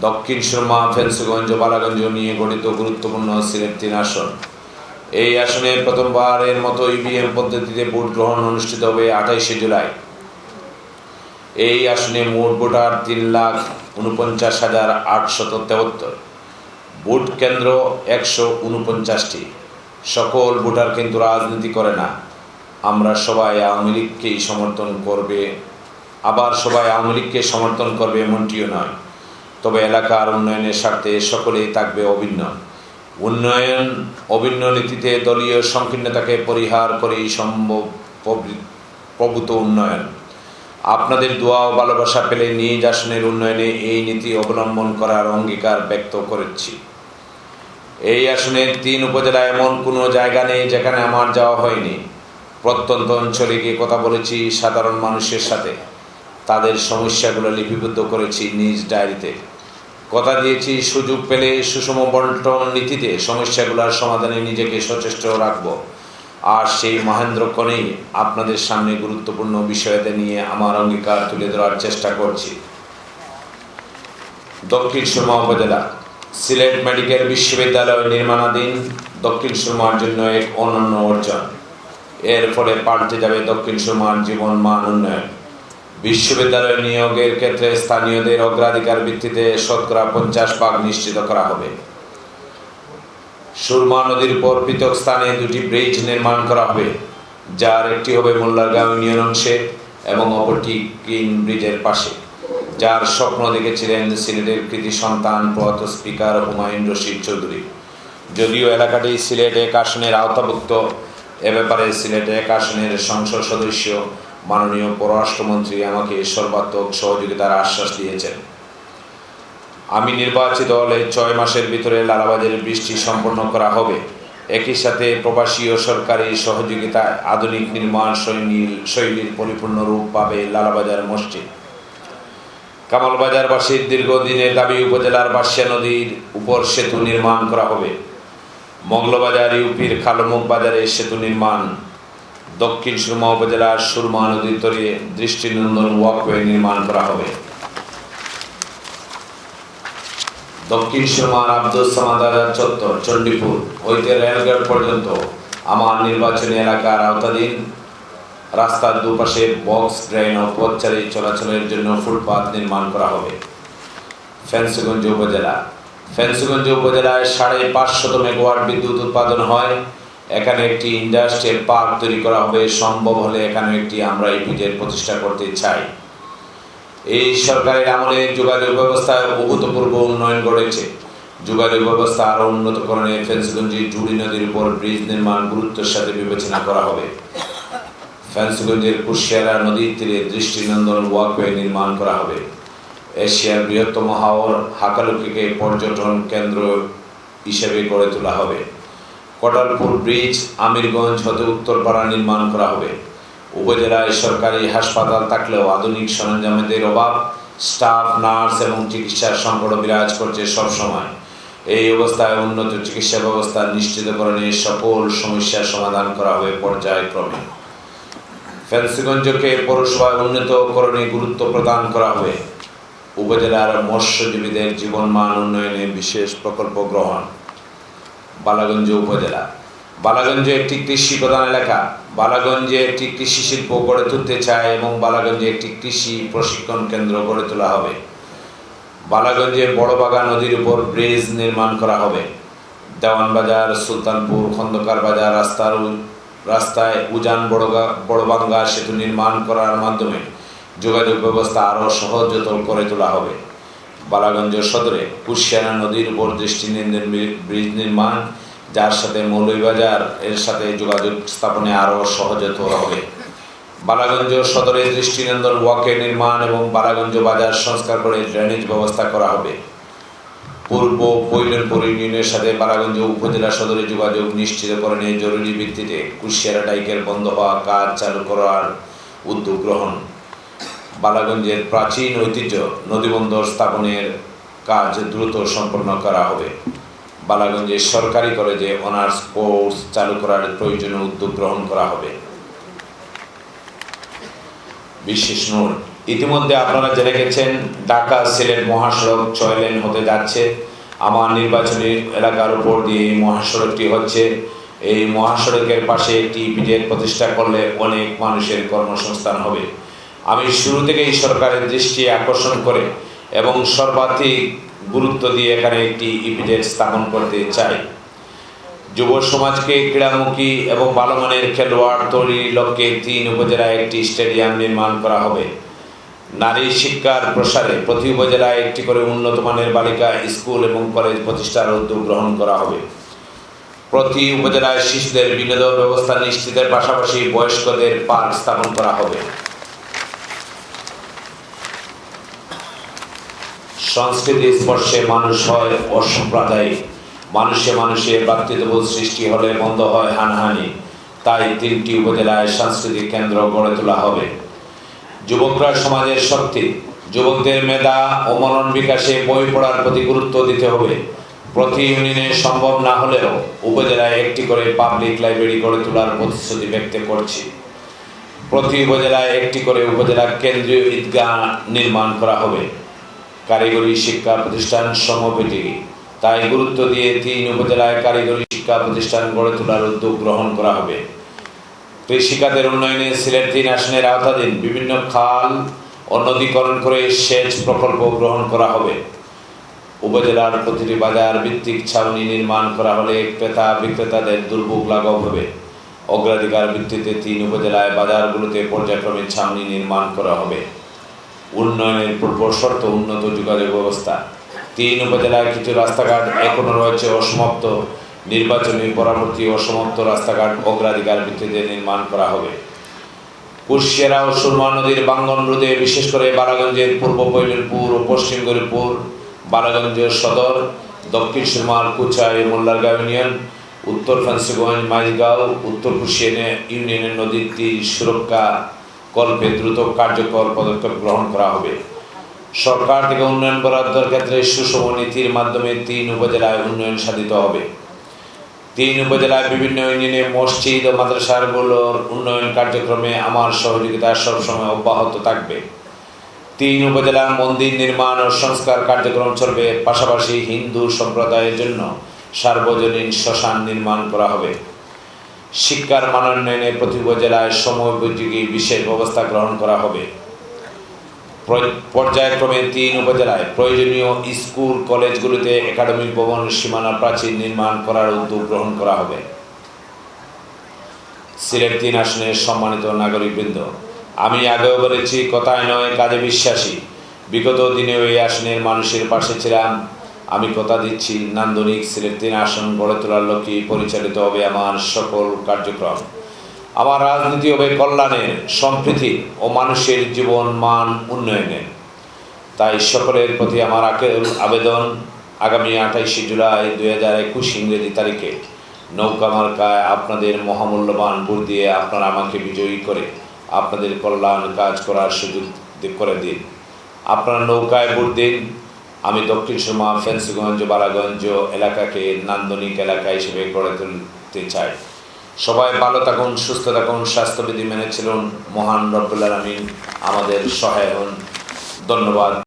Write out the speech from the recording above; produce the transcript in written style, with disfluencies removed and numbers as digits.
দক্ষিণ সুরমা, ফেন্সগঞ্জ, বালাগঞ্জ নিয়ে গঠিত গুরুত্বপূর্ণ সিলেট 3 আসন। এই আসনে প্রথমবারের মতো ইভিএম পদ্ধতিতে ভোট গ্রহণ অনুষ্ঠিত হবে 28শে জুলাই। এই আসনে মোট ভোটার 3,49,873। ভোট কেন্দ্র 149টি। সকল ভোটার কিন্তু রাজনীতি করে না। আমরা সবাই আওয়ামী লীগকেই সমর্থন করবে, আবার সবাই আওয়ামী লীগকে সমর্থন করবে এমনটিও নয়। তবে এলাকার উন্নয়নের স্বার্থে সকলেই থাকবে অভিন্ন। অভিন্ন নীতিতে দলীয় সংকীর্ণতাকে পরিহার করেই সম্ভব প্রভূত উন্নয়ন। আপনাদের দোয়া ও ভালোবাসা পেলে নিজ আসনের উন্নয়নে এই নীতি অবলম্বন করার অঙ্গীকার ব্যক্ত করেছি। এই আসনের 3 উপজেলায় এমন কোনো জায়গা নেই যেখানে আমার যাওয়া হয়নি। প্রত্যন্ত অঞ্চলে গিয়ে কথা বলেছি সাধারণ মানুষের সাথে, তাদের সমস্যাগুলো লিপিবদ্ধ করেছি নিজ ডায়েরিতে। কথা দিয়েছি সুযোগ পেলে সুষম বন্টন নীতিতে সমস্যাগুলোর সমাধানে নিজেকে সচেষ্ট রাখব। আর সেই মহেন্দ্রক্ষণেই আপনাদের সামনে গুরুত্বপূর্ণ বিষয়তে নিয়ে আমার অঙ্গীকার তুলে ধরার চেষ্টা করছি। দক্ষিণ সুরমা উপজেলা। সিলেট মেডিকেল বিশ্ববিদ্যালয় নির্মাণাধীন দক্ষিণ সুরমার জন্য এক অনন্য অর্জন। এর ফলে পাল্টে যাবে দক্ষিণ সুরমার জীবন মান উন্নয়ন। বিশ্ববিদ্যালয় নিয়োগের ক্ষেত্রে স্থানীয়দের অগ্রাধিকার ভিত্তিতে শতকরা 50% নিশ্চিত করা হবে। সুরমা নদীর উপর পৃথক স্থানে 2টি ব্রিজ নির্মাণ করা হবে, যার একটি হবে মোল্লারগাঁও ইউনিয়ন অংশে এবং অপরটি গ্রিন ব্রিজের পাশে, যার স্বপ্ন দেখেছিলেন সিলেটের কৃতি সন্তান প্রয়াত স্পিকার হুমায়ুন রশিদ চৌধুরী। যদিও এলাকাটি সিলেট 1 আসনের আওতাভুক্ত, এ ব্যাপারে সিলেট 1 আসনের সংসদ সদস্য মাননীয় পররাষ্ট্রমন্ত্রী আমাকে সর্বাত্মক সহযোগিতার আশ্বাস দিয়েছেন। আমি নির্বাচিত হলে 6 মাসের ভিতরে লালাবাজারের বৃষ্টি সম্পন্ন করা হবে। একই সাথে প্রবাসী ও সরকারি সহযোগিতায় আধুনিক নির্মাণ শৈলীর পরিপূর্ণ রূপ পাবে লালাবাজার মসজিদ। কামালবাজারবাসীর দীর্ঘদিনের দাবি উপজেলার বাঁশিয়া নদীর উপর সেতু নির্মাণ করা হবে। মঙ্গলবাজার ইউপির খালমুখ বাজারে সেতু নির্মাণ। দক্ষিণ সুরমা উপজেলার সুরমা নদীর তীরে দৃষ্টিনন্দন ওয়াকওয়ে নির্মাণ করা হবে। দক্ষিণ সুরমার আব্দুল সামাদ আজাদ চত্বর, চণ্ডীপুর হইতে রেলগেট পর্যন্ত আমার নির্বাচনী এলাকার আওতাধীন রাস্তার দুপাশে বক্স ড্রেন ও পথচারী চলাচলের জন্য ফুটপাত নির্মাণ করা হবে। ফেন্সগঞ্জ উপজেলা। ফেন্সগঞ্জ উপজেলায় 550 মেগাওয়াট বিদ্যুৎ উৎপাদন হয়। এখানে একটি ইন্ডাস্ট্রিয়াল পার্ক তৈরি করা হবে। সম্ভব হলে এখানে একটি আমরা ইপিজেড প্রতিষ্ঠা করতে চাই। এই সরকারের আমলে যোগাযোগ ব্যবস্থায় অভূতপূর্ব উন্নয়ন ঘটেছে। যোগাযোগ ব্যবস্থা আরও উন্নতকরণে ফেন্সগঞ্জে জুড়ি নদীর উপর ব্রিজ নির্মাণ গুরুত্বের সাথে বিবেচনা করা হবে। ফেন্সগঞ্জের কুশিয়ারা নদীর তীরে দৃষ্টিনন্দন ওয়াকওয়ে নির্মাণ করা হবে। এশিয়ার বৃহত্তম হাওর হাকালুকিকে পর্যটন কেন্দ্র হিসেবে গড়ে তোলা হবে। কটালপুর ব্রিজ আমিরগঞ্জ হতে উত্তরপাড়া নির্মাণ করা হবে। উপজেলায় সরকারি হাসপাতাল থাকলেও আধুনিক সরঞ্জামের অভাব, স্টাফ, নার্স এবং চিকিৎসার সংকট বিরাজ করছে সবসময়। এই অবস্থায় উন্নত চিকিৎসা ব্যবস্থা নিশ্চিতকরণে সকল সমস্যার সমাধান করা হবে পর্যায়ক্রমে। ফেন্সগঞ্জকে পৌরসভায় উন্নতকরণে গুরুত্ব প্রদান করা হবে। উপজেলার মৎস্যজীবীদের জীবনমান উন্নয়নে বিশেষ প্রকল্প গ্রহণ। বালাগঞ্জ উপজেলা। বালাগঞ্জ একটি কৃষি প্রধান এলাকা। বালাগঞ্জে একটি কৃষি শিল্প গড়ে তুলতে চায় এবং বালাগঞ্জে একটি কৃষি প্রশিক্ষণ কেন্দ্র গড়ে তোলা হবে। বালাগঞ্জে বড়বাগা নদীর উপর ব্রিজ নির্মাণ করা হবে। দেওয়ানবাজার, সুলতানপুর, খন্দকার বাজার রাস্তায় উজান বড়বাঙ্গা সেতু নির্মাণ করার মাধ্যমে যোগাযোগ ব্যবস্থা আরও সহজতর করে তোলা হবে। বালাগঞ্জ সদরে কুশিয়ারা নদীর উপর দৃষ্টিনন্দন ব্রিজ নির্মাণ, যার সাথে মৌলভীবাজার এর সাথে যোগাযোগ স্থাপনে আরও সহজতর হবে। বালাগঞ্জ সদরে দৃষ্টিনন্দন ওয়াকওয়ে নির্মাণ এবং বালাগঞ্জ বাজার সংস্কার করে ড্রেনেজ ব্যবস্থা করা হবে। পূর্ব পৈলনপুর ইউনিয়নের সাথে বালাগঞ্জ উপজেলা সদরে যোগাযোগ নিশ্চিতকরণে জরুরি ভিত্তিতে কুশিয়ারা ডাইকের বন্ধ হওয়া কাজ চালু করার উদ্যোগ গ্রহণ। বালাগঞ্জের প্রাচীন ঐতিহ্য নদীবন্দর স্থাপনের কাজ দ্রুত সম্পন্ন করা হবে। বালাগঞ্জে সরকারি কলেজে অনার্স কোর্স চালু করার প্রয়োজনীয় উদ্যোগ গ্রহণ করা হবে। বিশেষ নোট, ইতিমধ্যে আপনারা জেনে গেছেন ঢাকা সিলেট মহাসড়ক 6 লেন হতে যাচ্ছে। আমার নির্বাচনী এলাকার উপর দিয়ে এই মহাসড়কটি হচ্ছে। এই মহাসড়কের পাশে একটি ইপিজেড প্রতিষ্ঠা করলে অনেক মানুষের কর্মসংস্থান হবে। আমি শুরু থেকেই সরকারের দৃষ্টি আকর্ষণ করে এবং সর্বাধিক গুরুত্ব দিয়ে এখানে একটি ইপিজেড স্থাপন করতে চাই। যুব সমাজকে ক্রীড়ামুখী এবং ভালো মানের খেলোয়াড় তৈরির লক্ষ্যে 3 উপজেলায় একটি স্টেডিয়াম নির্মাণ করা হবে। নারী শিক্ষার প্রসারে প্রতি উপজেলায় একটি করে উন্নত মানের বালিকা স্কুল এবং কলেজ প্রতিষ্ঠার উদ্যোগ গ্রহণ করা হবে। প্রতি উপজেলায় শিশুদের বিনোদন ব্যবস্থা নিশ্চিতের পাশাপাশি বয়স্কদের পার্ক স্থাপন করা হবে। সংস্কৃতি স্পর্শে মানুষ হয় অসাম্প্রদায়িক। মানুষে মানুষে ভ্রাতৃত্ববোধ সৃষ্টি হলে বন্ধ হয় হানাহানি। তাই 3টি উপজেলায় সাংস্কৃতিক কেন্দ্র গড়ে তোলা হবে। যুবকরা সমাজের শক্তি। যুবকদের মেধা ও মনন বিকাশে বই পড়ার প্রতি গুরুত্ব দিতে হবে। প্রতি ইউনিয়নে সম্ভব না হলেও উপজেলায় একটি করে পাবলিক লাইব্রেরি গড়ে তোলার প্রতিশ্রুতি ব্যক্ত করছি। প্রতি উপজেলায় একটি করে উপজেলা কেন্দ্রীয় ঈদগাহ নির্মাণ করা হবে। কারিগরি শিক্ষা প্রতিষ্ঠান সমবেটি। তাই গুরুত্ব দিয়ে 3 উপজেলায় কারিগরি শিক্ষা প্রতিষ্ঠান গড়ে তোলার উদ্যোগ গ্রহণ করা হবে। কৃষিখাতের উন্নয়নে সিলেট 3 আসনের আওতাধীন বিভিন্ন খাল ও নদীকরণ করে সেচ প্রকল্প গ্রহণ করা হবে। উপজেলার প্রতিটি বাজার ভিত্তিক ছাউনি নির্মাণ করা হলে ক্রেতা বিক্রেতাদের দুর্ভোগ লাঘব হবে। অগ্রাধিকার ভিত্তিতে 3 উপজেলায় বাজারগুলোতে পর্যায়ক্রমে ছাউনি নির্মাণ করা হবে। উন্নয়নের পূর্ব শর্ত উন্নত যোগাযোগ ব্যবস্থা। 3 উপজেলায় কিছু রাস্তাঘাট এখনো রয়েছে অসমাপ্ত। নির্বাচনী পরবর্তী অসমাপ্ত রাস্তাঘাট অগ্রাধিকার ভিত্তিতে নির্মাণ করা হবে। কুশিয়ারা ও সুরমা নদীর ভাঙ্গন রোধে বিশেষ করে বালাগঞ্জের পূর্ব পৈলপুর ও পশ্চিম গরিপুর, বালাগঞ্জ সদর, দক্ষিণ সুরমার কুচাই মোল্লারগাঁও ইউনিয়ন, উত্তর ফেন্সিগঞ্জ মাইজগাঁও, উত্তর কুশিয়ারা ইউনিয়নের নদীর তীর সুরক্ষা কল্পে দ্রুত কার্যকর পদক্ষেপ গ্রহণ করা হবে। সরকার থেকে উন্নয়ন বরাদ্দের ক্ষেত্রে সুষম নীতির মাধ্যমে 3 উপজেলায় উন্নয়ন সাধিত হবে। 3 উপজেলায় বিভিন্ন ইউনিয়নে মসজিদ ও মাদ্রাসাগুলোর উন্নয়ন কার্যক্রমে আমার সহযোগিতা সবসময় অব্যাহত থাকবে। 3 উপজেলার মন্দির নির্মাণ ও সংস্কার কার্যক্রম চলবে। পাশাপাশি হিন্দু সম্প্রদায়ের জন্য সার্বজনীন শ্মশান নির্মাণ করা হবে। শিক্ষার মান উন্নয়নে প্রতি উপজেলায় সময়োপযোগী বিশেষ ব্যবস্থা গ্রহণ করা হবে। পর্যায়ক্রমে 3 উপজেলায় প্রয়োজনীয় স্কুল কলেজগুলিতে একাডেমিক ভবন সীমানা প্রাচীর নির্মাণ করার উদ্যোগ গ্রহণ করা হবে। সিলেট 3 আসনের সম্মানিত নাগরিকবৃন্দ, আমি আগেও বলেছি, কথায় নয় কাজে বিশ্বাসী। বিগত দিনেও এই আসনের মানুষের পাশে ছিলাম। আমি কথা দিচ্ছি, নান্দনিক সিলেট 3 আসন গড়ে তোলার লক্ষ্যে পরিচালিত হবে আমার সকল কার্যক্রম। আমার রাজনীতি হবে কল্যাণের, সম্প্রীতি ও মানুষের জীবন মান উন্নয়নের। তাই সকলের প্রতি আমার আবেদন, আগামী 28 জুলাই 2021 ইংরেজি তারিখে নৌকা মার্কায় আপনাদের মহামূল্যবান ভোট দিয়ে আপনারা আমাকে বিজয়ী করে আপনাদের কল্যাণ কাজ করার সুযোগ করে দিন। আপনারা নৌকায় ভোট দিন। আমি দক্ষিণ সুরমা, ফেন্সিগঞ্জ, বালাগঞ্জ এলাকাকে নান্দনিক এলাকা হিসেবে গড়ে তুলতে চাই। সবাই ভালো থাকুন, সুস্থ থাকুন, স্বাস্থ্যবিধি মেনে চলুন। মহান রব্বুল আলামিন আমাদের সহায় হন। ধন্যবাদ।